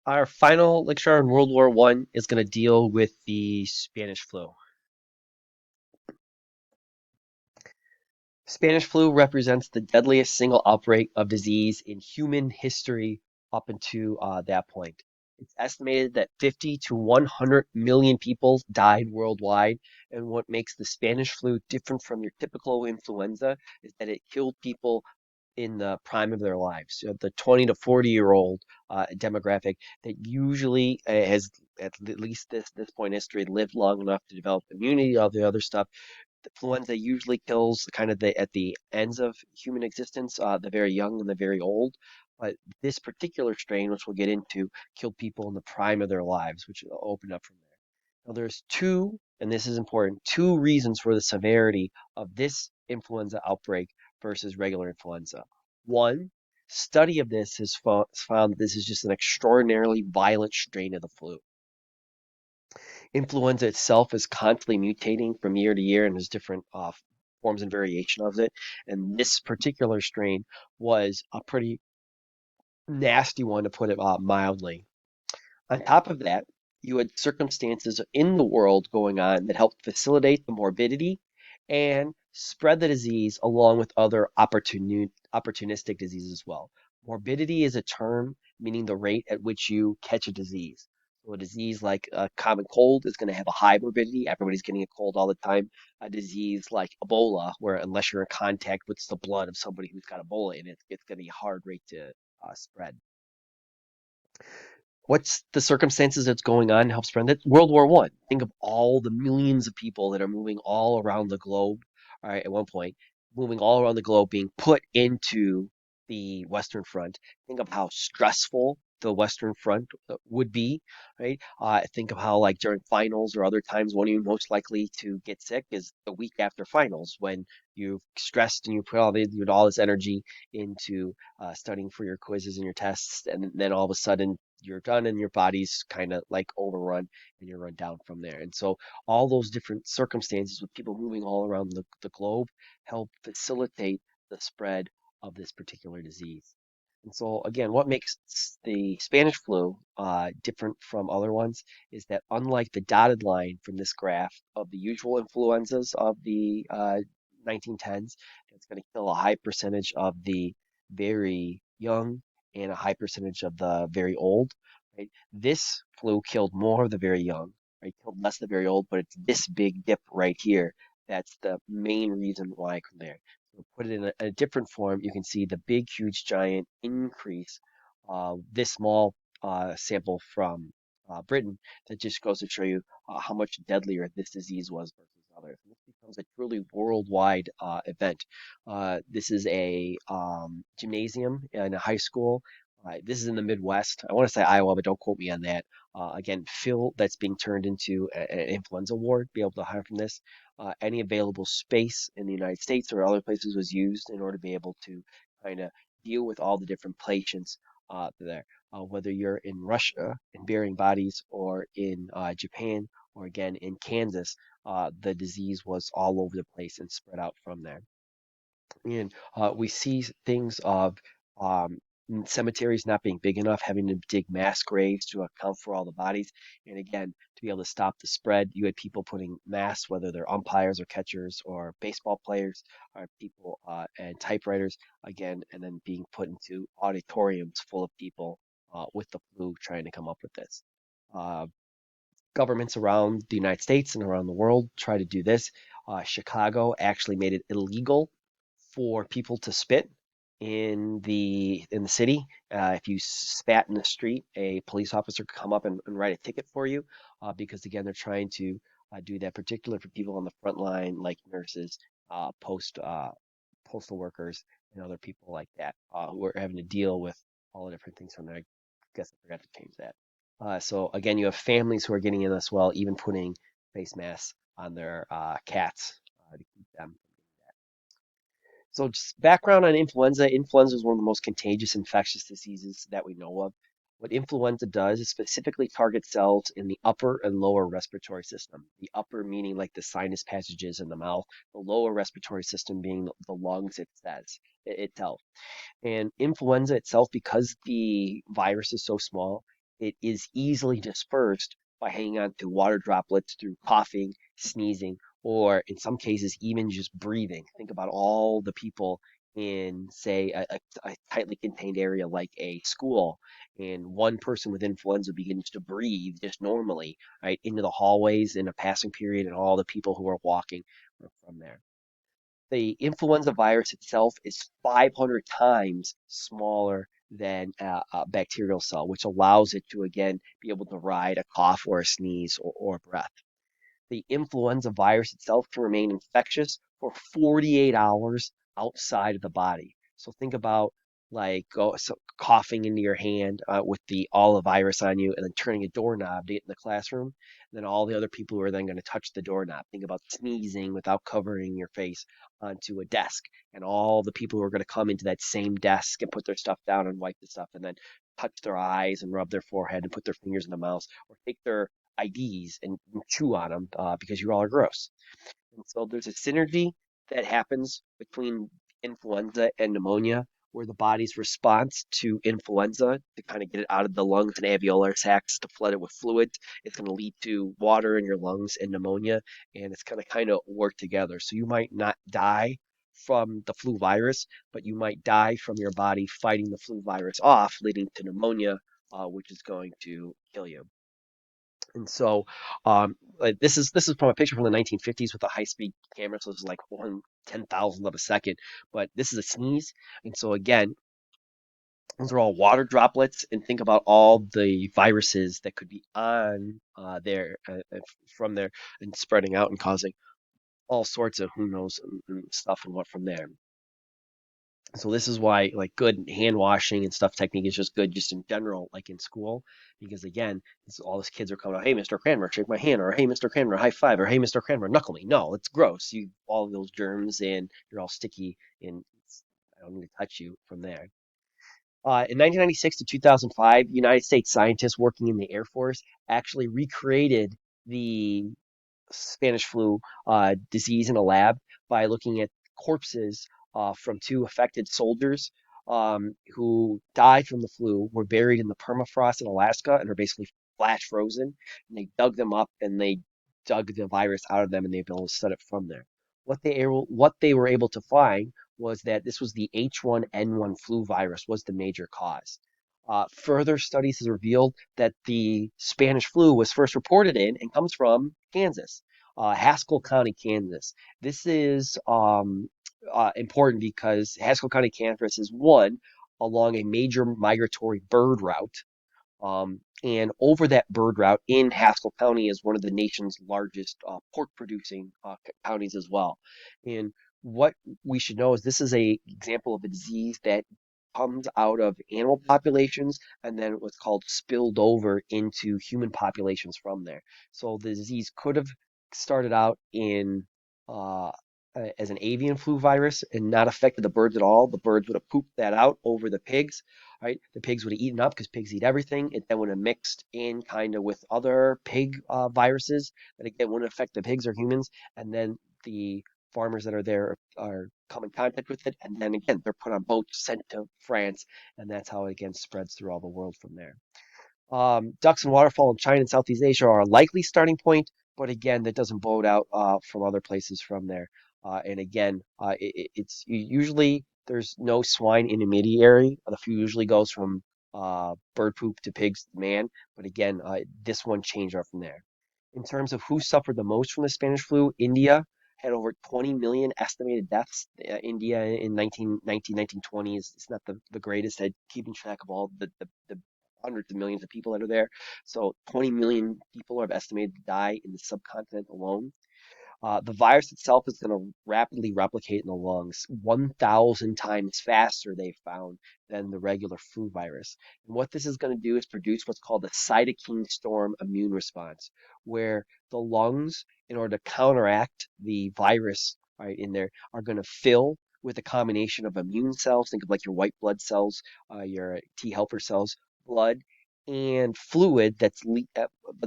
Our final lecture on World War One is going to deal with the Spanish flu. Spanish flu represents the deadliest single outbreak of disease in human history up until that point. It's estimated that 50 to 100 million people died worldwide, and what makes the Spanish flu different from your typical influenza is that it killed people in the prime of their lives. So the 20 to 40-year-old demographic that usually has, at least this point in history, lived long enough to develop immunity, all the other stuff. The influenza usually kills kind of at the ends of human existence, the very young and the very old. But this particular strain, which we'll get into, killed people in the prime of their lives, which will open up from there. Now, there's two, and this is important, two reasons for the severity of this influenza outbreak versus regular influenza. One, study of this has found this is just an extraordinarily violent strain of the flu. Influenza itself is constantly mutating from year to year and there's different forms and variation of it. And this particular strain was a pretty nasty one, to put it mildly. On top of that, you had circumstances in the world going on that helped facilitate the morbidity and spread the disease along with other opportunistic diseases as well. Morbidity is a term meaning the rate at which you catch a disease. So a disease like a common cold is going to have a high morbidity. Everybody's getting a cold all the time. A disease like Ebola, where unless you're in contact with the blood of somebody who's got Ebola in it, it's going to be a hard rate to spread. What's the circumstances that's going on to help spread it? World War One. Think of all the millions of people that are moving all around the globe. All right, at one point, moving all around the globe, being put into the Western Front. Think of how stressful the Western Front would be, right? Think of how, like during finals or other times, when you're most likely to get sick is the week after finals, when you've stressed and you put all this energy into studying for your quizzes and your tests, and then all of a sudden you're done and your body's kind of like overrun and you're run down from there. And so all those different circumstances with people moving all around the globe help facilitate the spread of this particular disease. And so again, what makes the Spanish flu different from other ones is that unlike the dotted line from this graph of the usual influenzas of the 1910s, that's going to kill a high percentage of the very young and a high percentage of the very old, right? This flu killed more of the very young, right? Killed less of the very old, but it's this big dip right here. That's the main reason why from there. So put it in a different form, you can see the big, huge, giant increase. This small sample from Britain that just goes to show you how much deadlier this disease was versus others. And this becomes a truly worldwide event. This is a gymnasium in a high school. This is in the Midwest. I want to say Iowa, but don't quote me on that. Again, fill that's being turned into an influenza ward, be able to hire from this. Any available space in the United States or other places was used in order to be able to kind of deal with all the different patients there. Whether you're in Russia and burying bodies or in Japan or again in Kansas, the disease was all over the place and spread out from there. And we see things of um, cemeteries not being big enough, having to dig mass graves to account for all the bodies. And again, to be able to stop the spread, you had people putting mass, whether they're umpires or catchers or baseball players, or people and typewriters, again, and then being put into auditoriums full of people with the flu trying to come up with this. Uh, Governments around the United States and around the world try to do this. Chicago actually made it illegal for people to spit in the city. If you spat in the street, a police officer could come up and write a ticket for you because again, they're trying to do that, particularly for people on the front line, like nurses, postal workers, and other people like that who are having to deal with all the different things from there. I guess I forgot to change that. So again, you have families who are getting in as well, even putting face masks on their cats to keep them. So just background on influenza. Influenza is one of the most contagious infectious diseases that we know of. What influenza does is specifically target cells in the upper and lower respiratory system. The upper meaning like the sinus passages in the mouth, the lower respiratory system being the lungs itself. And influenza itself, because the virus is so small, it is easily dispersed by hanging on to water droplets through coughing, sneezing, or in some cases, even just breathing. Think about all the people in, say, a tightly contained area like a school, and one person with influenza begins to breathe just normally, right, into the hallways in a passing period, and all the people who are walking from there. The influenza virus itself is 500 times smaller than a bacterial cell, which allows it to, again, be able to ride a cough or a sneeze or breath. The influenza virus itself can remain infectious for 48 hours outside of the body. So think about like coughing into your hand with the all the virus on you, and then turning a doorknob to get in the classroom. And then all the other people who are then going to touch the doorknob. Think about sneezing without covering your face onto a desk, and all the people who are going to come into that same desk and put their stuff down and wipe the stuff, and then touch their eyes and rub their forehead and put their fingers in the mouth, or take their IDs and chew on them because you all are gross. And so there's a synergy that happens between influenza and pneumonia, where the body's response to influenza to kind of get it out of the lungs and alveolar sacs to flood it with fluids is going to lead to water in your lungs and pneumonia, and it's going to kind of work together. So you might not die from the flu virus, but you might die from your body fighting the flu virus off, leading to pneumonia, which is going to kill you. And so, this is from a picture from the 1950s with a high-speed camera, so this is like 1/10,000th of a second. But this is a sneeze, and so again, those are all water droplets. And think about all the viruses that could be on there from there and spreading out and causing all sorts of who knows and stuff and what from there. So this is why like good hand washing and stuff technique is just good just in general, like in school, because again, all these kids are coming out, hey, Mr. Cranmer, shake my hand, or hey, Mr. Cranmer, high five, or hey, Mr. Cranmer, knuckle me. No, it's gross. You all of those germs and you're all sticky and I don't need to touch you from there. In 1996 to 2005, United States scientists working in the Air Force actually recreated the Spanish flu disease in a lab by looking at corpses from two affected soldiers who died from the flu, were buried in the permafrost in Alaska, and are basically flash frozen. And they dug them up and they dug the virus out of them, and they've been able to study it from there. What they were able to find was that this was the H1N1 flu virus was the major cause. Further studies has revealed that the Spanish flu was first reported in and comes from Kansas, Haskell County, Kansas. This is important because Haskell County, Kansas is one along a major migratory bird route, and over that bird route in Haskell County is one of the nation's largest pork producing counties as well. And what we should know is this is a example of a disease that comes out of animal populations and then what's called spilled over into human populations from there. So the disease could have started out in uh, as an avian flu virus and not affected the birds at all. The birds would have pooped that out over the pigs, right? The pigs would have eaten up because pigs eat everything. It then would have mixed in kind of with other pig viruses that again wouldn't affect the pigs or humans, and then the farmers that are there are come in contact with it, and then again they're put on boats sent to France, and that's how it again spreads through all the world from there. Ducks and waterfowl in China and Southeast Asia are a likely starting point, but again, that doesn't bode out from other places from there. And again, it's usually there's no swine intermediary. The few usually goes from bird poop to pigs to man, but again, this one changed out from there. In terms of who suffered the most from the Spanish flu, India had over 20 million estimated deaths. India in 1920 is not the greatest at keeping track of all the hundreds of millions of people that are there. So 20 million people are estimated to die in the subcontinent alone. The virus itself is going to rapidly replicate in the lungs 1,000 times faster, they found, than the regular flu virus. And what this is going to do is produce what's called a cytokine storm immune response, where the lungs, in order to counteract the virus right in there, are going to fill with a combination of immune cells. Think of like your white blood cells, your T helper cells, blood, and fluid but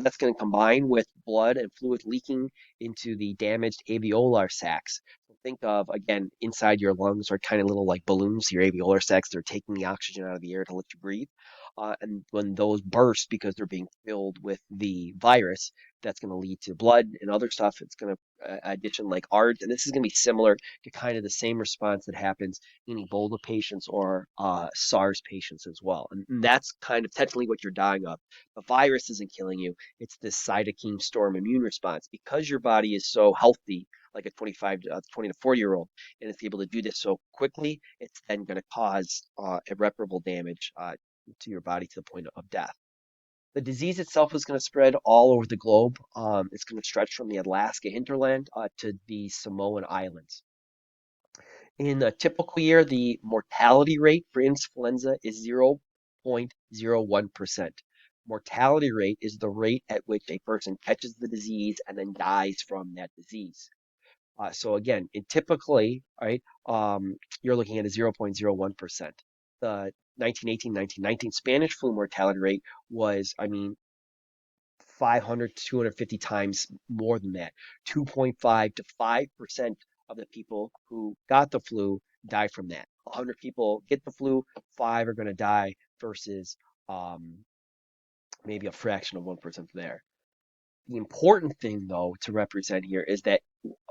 that's going to combine with blood and fluid leaking into the damaged alveolar sacs. So think of, again, inside your lungs are kind of little like balloons, your alveolar sacs. They're taking the oxygen out of the air to let you breathe. and when those burst because they're being filled with the virus, that's going to lead to blood and other stuff. It's going to addition like art, and this is going to be similar to kind of the same response that happens in Ebola patients or SARS patients as well. And that's kind of technically what you're dying of. The virus isn't killing you. It's this cytokine storm immune response because your body is so healthy, like a 20 to 40-year-old, and it's able to do this so quickly, it's then going to cause irreparable damage to your body to the point of death. The disease itself is going to spread all over the globe. It's going to stretch from the Alaska hinterland to the Samoan Islands. In a typical year, the mortality rate for influenza is 0.01%. Mortality rate is the rate at which a person catches the disease and then dies from that disease. So again, typically, right, you're looking at a 0.01%. The 1918-1919 Spanish flu mortality rate was, I mean, 500 to 250 times more than that. 2.5 to 5% of the people who got the flu died from that. 100 people get the flu, five are going to die versus um, maybe a fraction of 1% there. The important thing, though, to represent here is that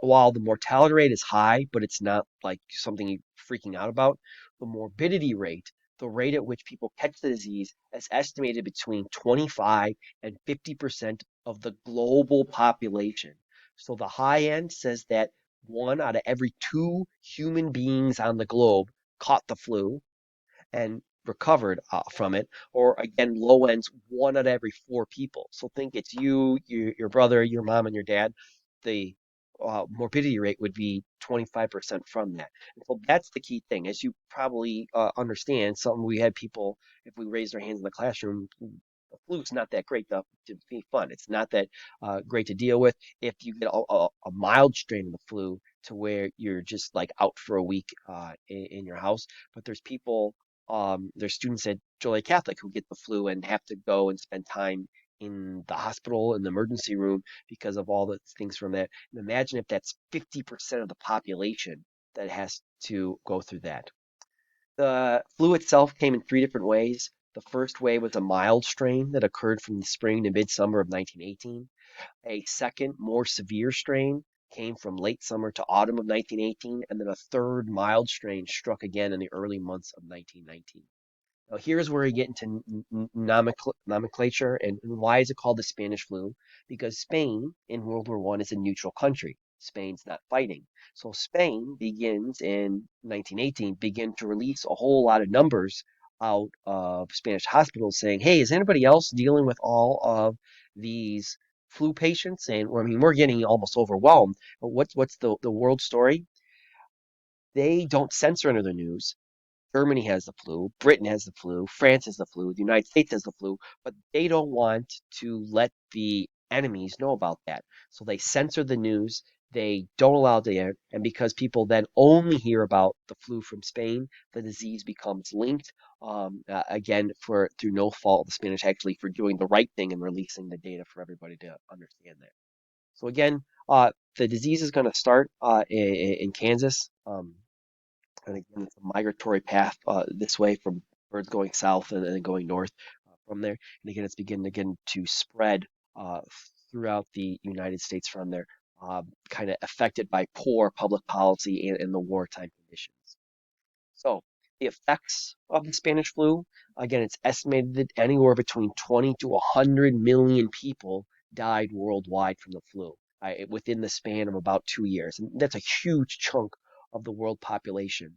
while the mortality rate is high, but it's not like something you're freaking out about, the morbidity rate, the rate at which people catch the disease, is estimated between 25 and 50% of the global population. So the high end says that one out of every two human beings on the globe caught the flu and recovered from it, or again, low ends one out of every four people. So think it's you, your brother, your mom, and your dad. The morbidity rate would be 25% from that. And so that's the key thing. As you probably understand, something we had people, if we raised our hands in the classroom, the flu's not that great to be fun. It's not that great to deal with. If you get a mild strain of the flu to where you're just like out for a week in your house, but there's students at Joliet Catholic who get the flu and have to go and spend time in the hospital in the emergency room because of all the things from that. And imagine if that's 50% of the population that has to go through that. The flu itself came in three different ways. The first wave was a mild strain that occurred from the spring to midsummer of 1918. A second, more severe strain came from late summer to autumn of 1918, and then a third mild strain struck again in the early months of 1919. Now, here's where we get into nomenclature and why is it called the Spanish flu? Because Spain in World War I is a neutral country. Spain's not fighting. So Spain begins in 1918, begin to release a whole lot of numbers out of Spanish hospitals saying, hey, is anybody else dealing with all of these flu patients? And I mean, we're getting almost overwhelmed. But what's the world story? They don't censor any of the news. Germany has the flu, Britain has the flu, France has the flu, the United States has the flu, but they don't want to let the enemies know about that. So they censor the news. They don't allow it to air. And because people then only hear about the flu from Spain, the disease becomes linked. Again, for through no fault of the Spanish actually for doing the right thing and releasing the data for everybody to understand that. So again, the disease is going to start in Kansas. And again, it's a migratory path this way from birds going south and then going north from there. And again, it's beginning again to spread uh, throughout the United States from there, kind of affected by poor public policy and the wartime conditions. So the effects of the Spanish flu, again, it's estimated that anywhere between 20 to 100 million people died worldwide from the flu within the span of about 2 years. And that's a huge chunk of the world population.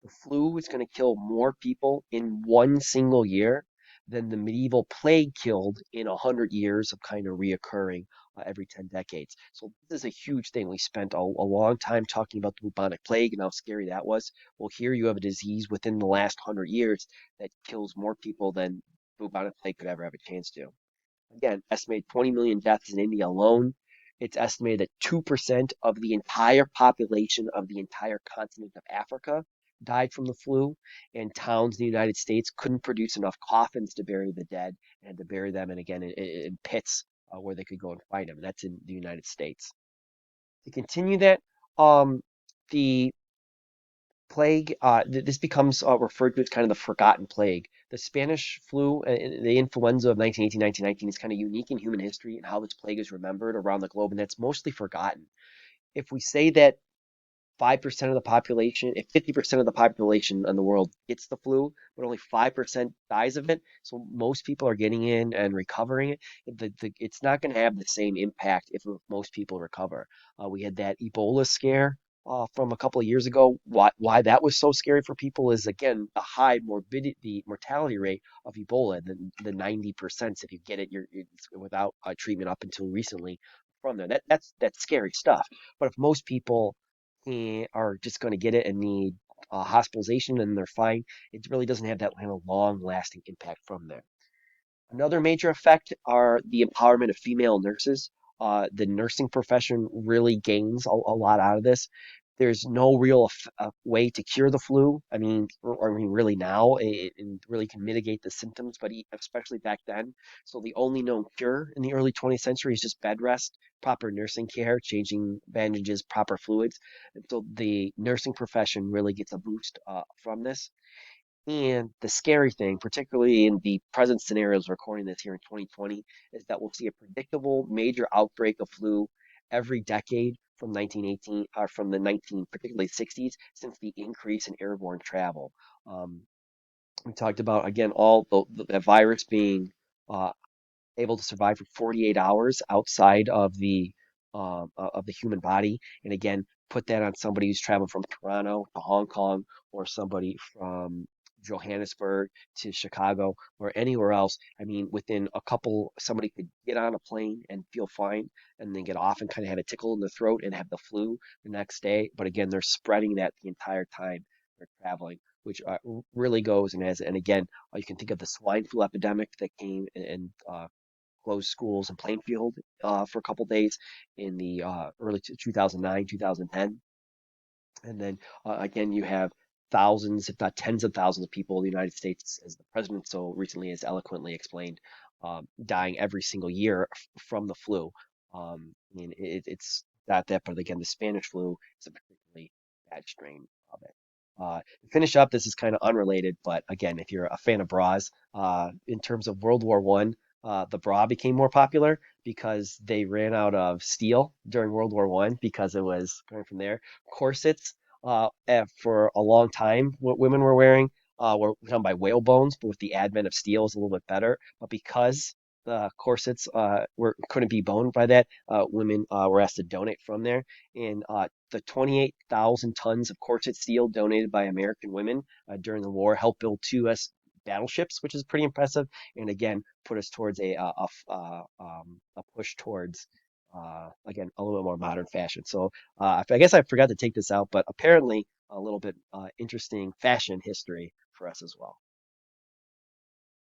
The flu is going to kill more people in one single year than the medieval plague killed in 100 years of kind of reoccurring every 10 decades. So this is a huge thing. We spent a long time talking about the bubonic plague and how scary that was. Well, here you have a disease within the last 100 years that kills more people than bubonic plague could ever have a chance to. Again, estimated 20 million deaths in India alone. It's estimated that 2% of the entire population of the entire continent of Africa died from the flu, and towns in the United States couldn't produce enough coffins to bury the dead and had to bury them in pits where they could go and find them. And that's in the United States. To continue that, um, the Plague, this becomes referred to as kind of the forgotten plague. The Spanish flu, the influenza of 1918, 1919 is kind of unique in human history and how this plague is remembered around the globe, and that's mostly forgotten. If we say that 5% of the population, if 50% of the population in the world gets the flu, but only 5% dies of it, so most people are getting in and recovering it, it's not going to have the same impact if most people recover. We had that Ebola scare from a couple of years ago. Why that was so scary for people is, again, the high morbidity, mortality rate of Ebola, the 90%. If you get it, it's without treatment up until recently from there. That's scary stuff. But if most people are just going to get it and need hospitalization and they're fine, it really doesn't have that kind of long lasting impact from there. Another major effect are the empowerment of female nurses. The nursing profession really gains a lot out of this. There's no real way to cure the flu. I mean, really now, it really can mitigate the symptoms, but especially back then. So the only known cure in the early 20th century is just bed rest, proper nursing care, changing bandages, proper fluids. And so the nursing profession really gets a boost from this. And the scary thing, particularly in the present scenarios recording this here in 2020, is that we'll see a predictable major outbreak of flu every decade from 1918 or from the 19, particularly 60s, since the increase in airborne travel. Um, we talked about again all the virus being uh, able to survive for 48 hours outside of the human body. And again, put that on somebody who's traveling from Toronto to Hong Kong, or somebody from Johannesburg to Chicago or anywhere else. I mean, within a couple, somebody could get on a plane and feel fine, and then get off and kind of have a tickle in the throat and have the flu the next day. But again, they're spreading that the entire time they're traveling, which really goes and has. And again, you can think of the swine flu epidemic that came and closed schools in Plainfield for a couple days in the early 2009, 2010. And then again, you have thousands, if not tens of thousands of people in the United States, as the president so recently has eloquently explained, dying every single year from the flu. I mean, it's not that, but again, the Spanish flu is a particularly bad strain of it. To finish up, this is kind of unrelated, but again, if you're a fan of bras, in terms of World War One, the bra became more popular because they ran out of steel during World War One because it was going from there. Corsets, for a long time, what women were wearing were done by whale bones, but with the advent of steel, it's a little bit better. But because the corsets couldn't be boned by that, women were asked to donate from there. And the 28,000 tons of corset steel donated by American women during the war helped build two U.S. battleships, which is pretty impressive. And again, put us towards a push towards again, a little bit more modern fashion. So I guess I forgot to take this out, but apparently a little bit interesting fashion history for us as well.